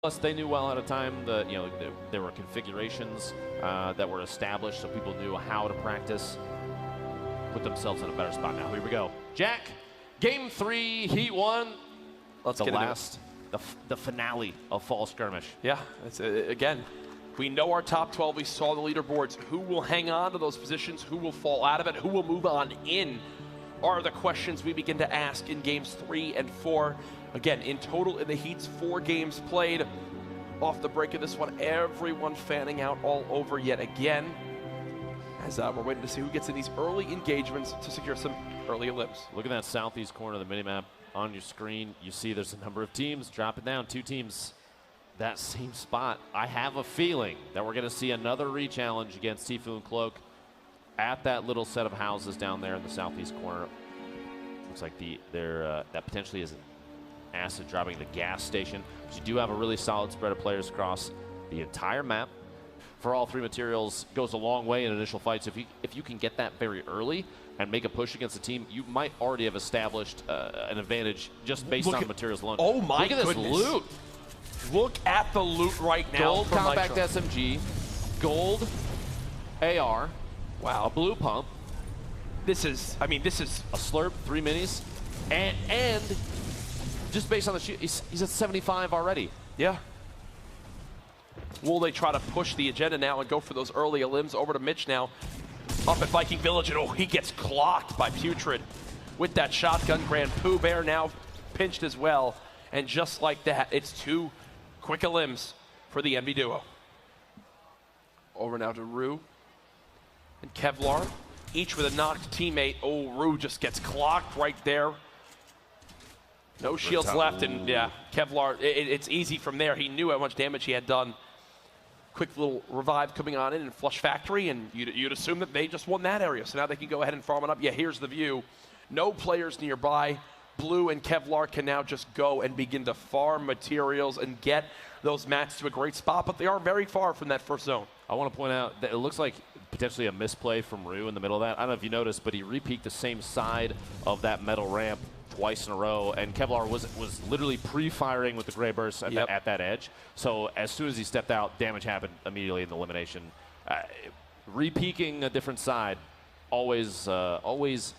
Plus, they knew well at a time that there were configurations that were established, so people knew how to practice, put themselves in a better spot. Now, here we go. Jack, Game 3, Heat 1. Let's get into it. The finale of Fall Skirmish. Yeah, it's, again, we know our top 12. We saw the leaderboards. Who will hang on to those positions? Who will fall out of it? Who will move on in? Are the questions we begin to ask in games 3 and 4. Again, in total, in the Heat's 4 games played. Off the break of this one, everyone fanning out all over yet again. As we're waiting to see who gets in these early engagements to secure some early elims. Look at that southeast corner of the minimap on your screen. You see there's a number of teams. Drop it down, 2 teams. That same spot. I have a feeling that we're going to see another re-challenge against Tfue and Cloak at that little set of houses down there in the southeast corner. Looks like that potentially is an acid dropping the gas station. But you do have a really solid spread of players across the entire map. For all 3 materials goes a long way in initial fights. If you can get that very early and make a push against a team, you might already have established an advantage just based on the materials alone. Oh my goodness. Look at this loot. Look at the loot right now. Gold compact SMG, gold AR, wow, a blue pump. This is a slurp, 3 minis, and just based on the shoot, he's at 75 already. Yeah. Will they try to push the agenda now and go for those early elims? Over to Mitch now, up at Viking Village, and he gets clocked by Putrid with that shotgun. Grand Pooh Bear now pinched as well, and just like that, it's 2 quick elims for the Envy duo. Over now to Rue and Kevlar, each with a knocked teammate. Oh, Rue just gets clocked right there. No shields left, and yeah, Kevlar, it's easy from there. He knew how much damage he had done. Quick little revive coming on in and Flush Factory, and you'd assume that they just won that area, so now they can go ahead and farm it up. Yeah, here's the view. No players nearby. Blue and Kevlar can now just go and begin to farm materials and get those mats to a great spot, but they are very far from that first zone. I want to point out that it looks like potentially a misplay from Rue in the middle of that. I don't know if you noticed, but he re-peaked the same side of that metal ramp twice in a row, and Kevlar was literally pre-firing with the gray burst at, at that edge. So as soon as he stepped out, damage happened immediately in the elimination. Re-peaking a different side, always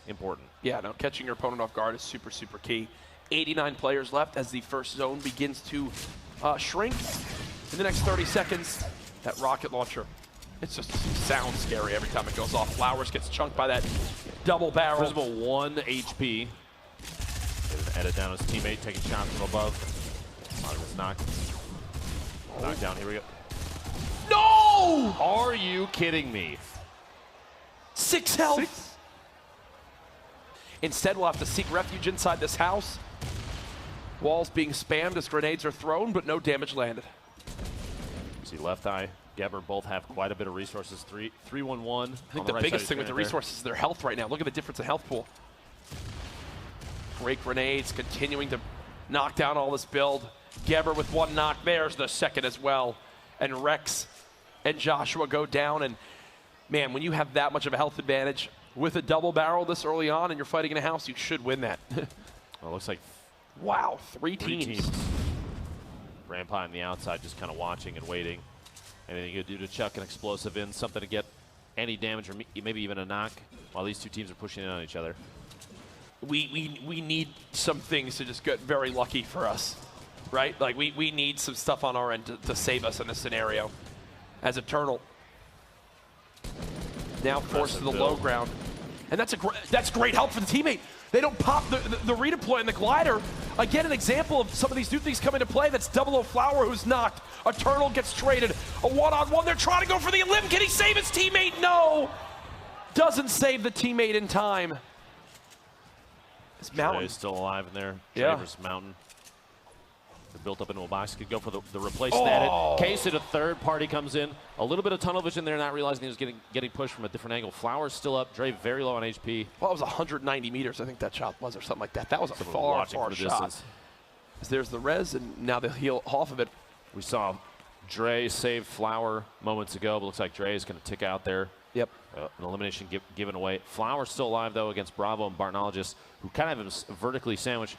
important. Yeah, no, catching your opponent off guard is super, super key. 89 players left as the first zone begins to shrink. In the next 30 seconds, that rocket launcher, it just sounds scary every time it goes off. Flowers gets chunked by that double barrel. Visible 1 HP. Edit down his teammate, taking shots from above. Knocked down, here we go. No! Are you kidding me? 6 health. Instead, we'll have to seek refuge inside this house. Walls being spammed as grenades are thrown, but no damage landed. See, Left Eye, Geber both have quite a bit of resources. 3-1-1. I think the biggest thing with the resources is their health right now. Look at the difference in health pool. Great grenades, continuing to knock down all this build. Geber with 1 knock, there's the second as well. And Rex and Joshua go down, and man, when you have that much of a health advantage with a double barrel this early on and you're fighting in a house, you should win that. Well, it looks like, wow, 3 teams. Grandpa on the outside just kind of watching and waiting. Anything you could do to chuck an explosive in, something to get any damage or maybe even a knock while these 2 teams are pushing in on each other. We need some things to just get very lucky for us, right? Like, we need some stuff on our end to save us in this scenario. As Eternal now forced to the low ground. And that's great help for the teammate. They don't pop the redeploy and the glider. Again, an example of some of these new things coming to play. That's 00 Flower who's knocked. Eternal gets traded. A one-on-one. They're trying to go for the elim. Can he save his teammate? No. Doesn't save the teammate in time. This Mountain is still alive in there. Yeah. Versus Mountain. They're built up into a box. Could go for the replacement edit. Case it, a third party comes in. A little bit of tunnel vision there, not realizing he was getting pushed from a different angle. Flower's still up. Dre very low on HP. Well, it was 190 meters, I think that shot was, or something like that. That was a far shot. There's the res, and now they'll heal off of it. We saw Dre save Flower moments ago, but looks like Dre is going to tick out there. Yep. An elimination given away. Flower's still alive, though, against Bravo and Bartnologist, who kind of have him vertically sandwiched.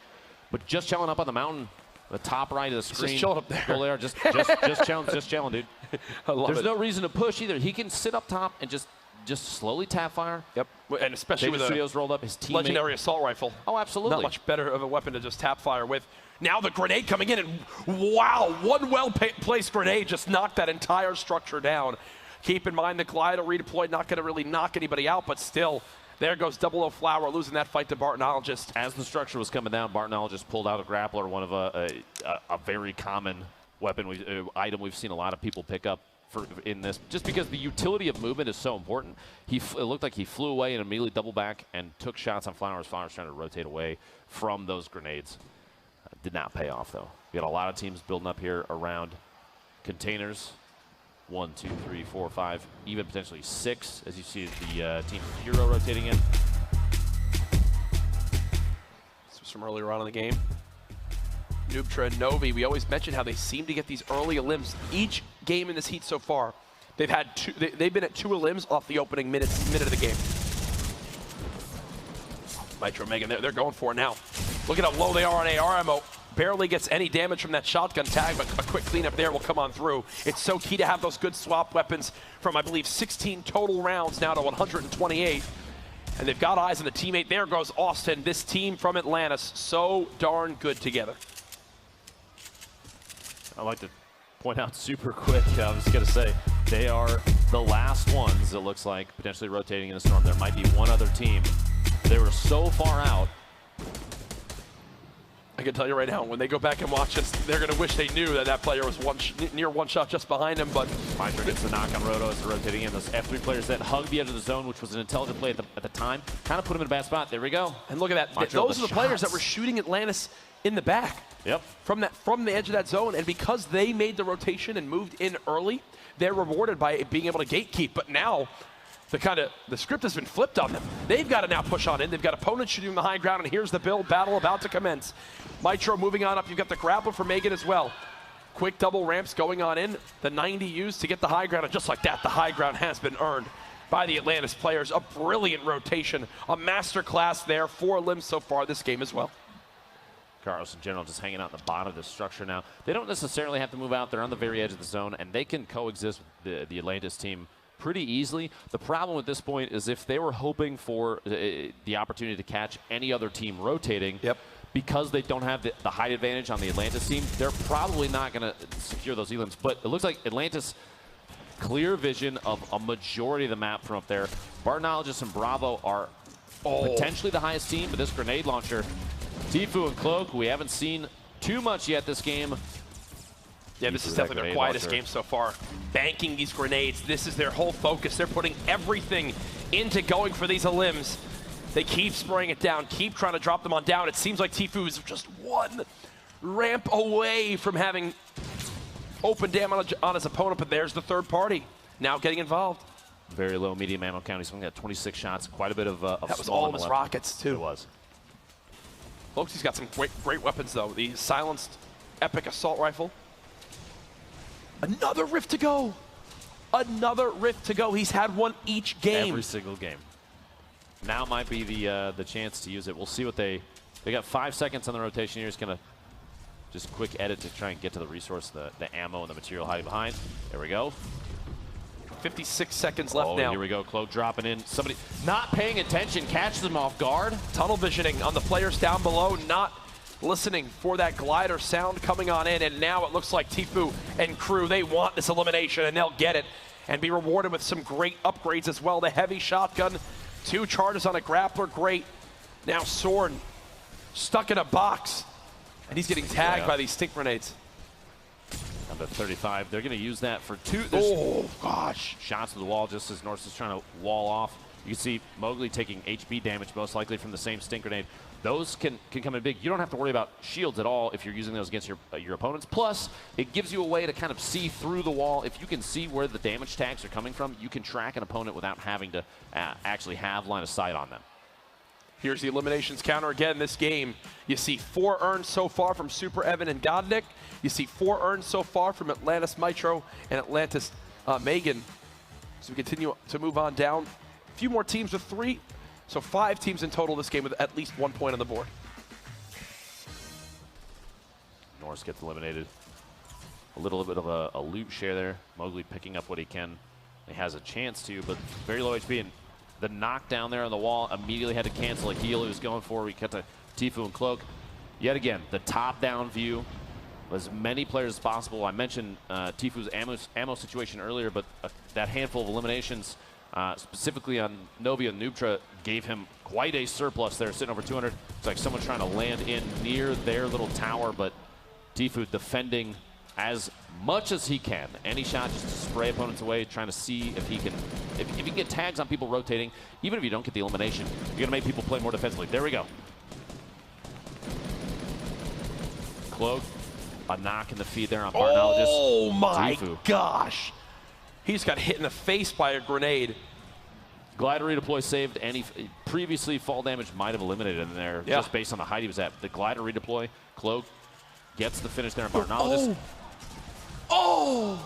But just chilling up on the mountain, The top right of the screen. Just chilling up there. Go there. Just chilling, dude. I love There's it. no reason to push either. He can sit up top and just slowly tap fire. Yep, and especially with Studios rolled up his teammate. legendary assault rifle. Oh, absolutely. Not much better of a weapon to just tap fire with. Now the grenade coming in, and wow, one well-placed grenade just knocked that entire structure down. Keep in mind the glider redeployed, not going to really knock anybody out, but still, there goes 00 Flower losing that fight to Bartonologist. As the structure was coming down, Bartonologist pulled out a grappler, one of a very common weapon, item we've seen a lot of people pick up in this, just because the utility of movement is so important. It looked like he flew away and immediately doubled back and took shots on Flowers. Flowers trying to rotate away from those grenades. Did not pay off, though. We got a lot of teams building up here around containers. 1, 2, 3, 4, 5, even potentially 6, as you see the team from Hero rotating in. This was from earlier on in the game. Noobtra and Novi, we always mention how they seem to get these early elims. Each game in this heat so far, they've had they've been at 2 elims off the opening minute of the game. Mitro, Megan, they're going for it now. Look at how low they are on AR ammo. Barely gets any damage from that shotgun tag, but a quick cleanup there will come on through. It's so key to have those good swap weapons from, I believe, 16 total rounds now to 128. And they've got eyes on the teammate. There goes Austin. This team from Atlantis, so darn good together. I'd like to point out super quick, I was going to say, they are the last ones, it looks like, potentially rotating in the storm. There might be one other team. They were so far out. I can tell you right now, when they go back and watch this, they're going to wish they knew that that player was near one shot just behind him. But Mitro gets the knock on Roto as they're rotating in. Those F3 players that hugged the edge of the zone, which was an intelligent play at the time, kind of put him in a bad spot. There we go. And look at that. Mitro, those are the players that were shooting Atlantis in the back. Yep. From the edge of that zone. And because they made the rotation and moved in early, they're rewarded by being able to gatekeep. But now, the script has been flipped on them. They've got to now push on in. They've got opponents shooting the high ground, and here's the build battle about to commence. Mitro moving on up. You've got the grappler for Megan as well. Quick double ramps going on in. The 90 used to get the high ground, and just like that, the high ground has been earned by the Atlantis players. A brilliant rotation, a master class there. 4 limbs so far this game as well. Carlos in general just hanging out in the bottom of the structure now. They don't necessarily have to move out. They're on the very edge of the zone, and they can coexist with the Atlantis team pretty easily. The problem at this point is if they were hoping for the opportunity to catch any other team rotating, because they don't have the height advantage on the Atlantis team, they're probably not going to secure those elims. But it looks like Atlantis, clear vision of a majority of the map from up there. Bartonologist and Bravo are potentially the highest team, but this grenade launcher, Tfue and Cloak, we haven't seen too much yet this game. Yeah, this is definitely their quietest game so far. Banking these grenades, this is their whole focus. They're putting everything into going for these elims. They keep spraying it down, keep trying to drop them on down. It seems like Tfue is just one ramp away from having open damage on his opponent, but there's the third party now getting involved. Very low medium ammo count. He's only got 26 shots, quite a bit of that was all of his rockets, too. It was. Folks, he's got some great weapons, though. The silenced epic assault rifle. Another rift to go. Another rift to go. He's had one each game. Every single game. Now might be the chance to use it. We'll see what they got 5 seconds on the rotation here. He's going to just quick edit to try and get to the resource, the ammo and the material hiding behind. There we go. 56 seconds left now. Here we go. Cloak dropping in. Somebody not paying attention, catches them off guard. Tunnel visioning on the players down below, not listening for that glider sound coming on in, and now it looks like Tfue and crew, they want this elimination, and they'll get it and be rewarded with some great upgrades as well. The heavy shotgun, 2 charges on a grappler, great. Now Soren stuck in a box, and he's getting tagged by these stink grenades. Number 35, they're going to use that for 2. Oh, gosh. Shots to the wall just as Norse is trying to wall off. You can see Mowgli taking HP damage, most likely from the same stink grenade. Those can come in big. You don't have to worry about shields at all if you're using those against your opponents. Plus, it gives you a way to kind of see through the wall. If you can see where the damage tags are coming from, you can track an opponent without having to actually have line of sight on them. Here's the eliminations counter again this game. You see 4 earned so far from Super Evan and Godnick. You see 4 earned so far from Atlantis Mitro and Atlantis Megan. So we continue to move on down. A few more teams with 3. So 5 teams in total this game with at least 1 point on the board. Norse gets eliminated. A little bit of a loot share there. Mowgli picking up what he can. He has a chance to, but very low HP. And the knockdown there on the wall immediately had to cancel a heal he was going for. We cut to Tfue and Cloak. Yet again, the top-down view. As many players as possible. I mentioned Tfue's ammo situation earlier, but that handful of eliminations, specifically on Novi and Nubtra, gave him quite a surplus there, sitting over 200. It's like someone trying to land in near their little tower, but Tfue defending as much as he can. Any shot just to spray opponents away, trying to see if he can, if he can get tags on people rotating. Even if you don't get the elimination, you're going to make people play more defensively. There we go. Cloak, a knock in the feed there on Barnell. Oh my Tfue. gosh. He just got hit in the face by a grenade. Glider redeploy saved any previously fall damage might have eliminated him there just based on the height he was at. The glider redeploy, Cloak gets the finish there on Barnell. Oh!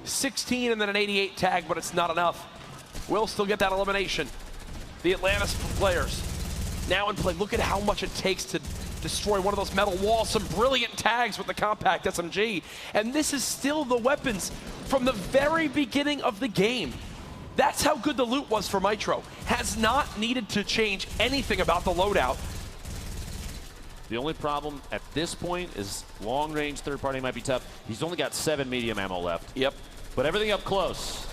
16 and then an 88 tag, but it's not enough. Will still get that elimination. The Atlantis players now in play. Look at how much it takes to destroy one of those metal walls. Some brilliant tags with the compact SMG. And this is still the weapons from the very beginning of the game. That's how good the loot was for Mitro. Has not needed to change anything about the loadout. The only problem at this point is long-range third-party might be tough. He's only got 7 medium ammo left. Yep. But everything up close.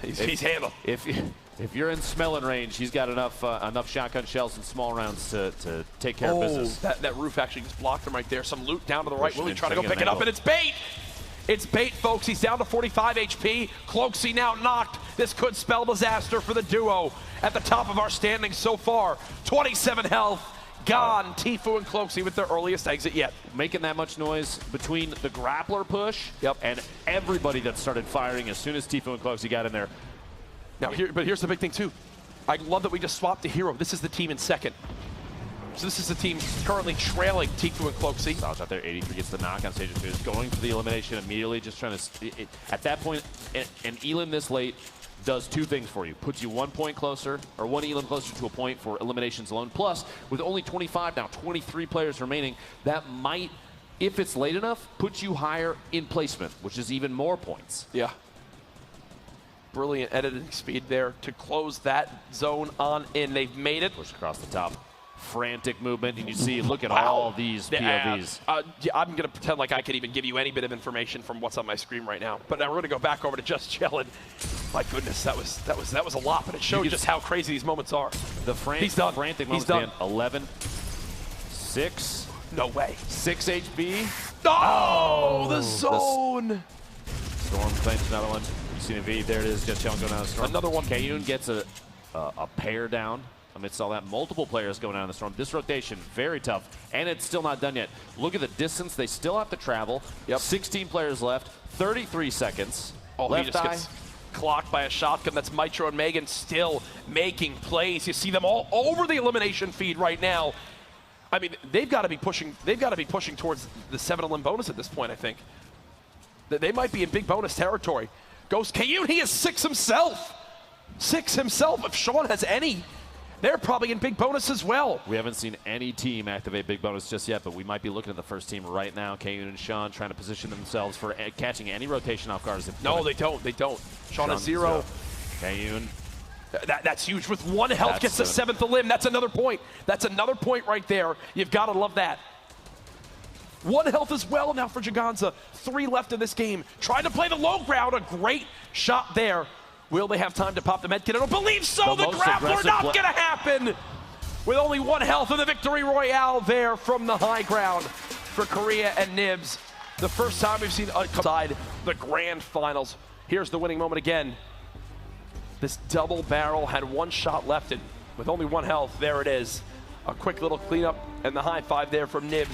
He's handled. If you're in smelling range, he's got enough shotgun shells and small rounds to take care of business. That roof actually just blocked him right there. Some loot down to the right. Willie trying to go pick it up, and it's bait! It's bait, folks. He's down to 45 HP. Cloaksy now knocked. This could spell disaster for the duo at the top of our standings so far. 27 health. Gone. Tfue and Cloaksy with their earliest exit yet. Making that much noise between the grappler push and everybody that started firing as soon as Tfue and Cloaksy got in there. Now, but here's the big thing, too. I love that we just swapped the hero. This is the team in second. So this is the team currently trailing Tfue and Cloaksy. Sauce out there, 83 gets the knock on stage 2. Is going for the elimination immediately, just trying to... at that point, an elim this late does 2 things for you. Puts you 1 point closer, or 1 elim closer to a point for eliminations alone. Plus, with only 25, now 23 players remaining, that might, if it's late enough, put you higher in placement, which is even more points. Yeah. Brilliant editing speed there to close that zone on in. They've made it. Push across the top. Frantic movement, and you see, look at all these POVs. I'm going to pretend like I could even give you any bit of information from what's on my screen right now. But now we're going to go back over to Just Chillin'. My goodness, that was a lot, but it showed just how crazy these moments are. He's done. Frantic moments, man. 11, 6. No way. 6 HP. Oh, the zone. Storm finds another one. You see the V. There it is. Just Chillin' going down the Storm. Another one. Kayun gets a pair down. Amidst all that, multiple players going down the Storm. This rotation, very tough, and it's still not done yet. Look at the distance they still have to travel. 16 players left, 33 seconds. He just gets clocked by a shotgun. That's Mitro and Megan still making plays. You see them all over the elimination feed right now. I mean, they've got to be pushing. They've got to be pushing towards the 7 elim bonus at this point. I think they might be in big bonus territory. Ghost Kayun, he is 6 himself. 6 himself. If Sean has any, they're probably in big bonus as well. We haven't seen any team activate big bonus just yet, but we might be looking at the first team right now. Kayun and Sean trying to position themselves for catching any rotation off guards. No, they don't. They don't. Sean has 0. Kayun. That's huge. With 1 health, gets the 7th elim. That's another point. That's another point right there. You've got to love that. 1 health as well now for Jaganza. 3 left in this game. Trying to play the low ground. A great shot there. Will they have time to pop the medkit? I don't believe so. The grappler not going to happen. With only 1 health in the victory royale there from the high ground for Korea and Nibs. The first time we've seen outside the grand finals. Here's the winning moment again. This double barrel had 1 shot left, and with only 1 health, there it is. A quick little cleanup and the high five there from Nibs.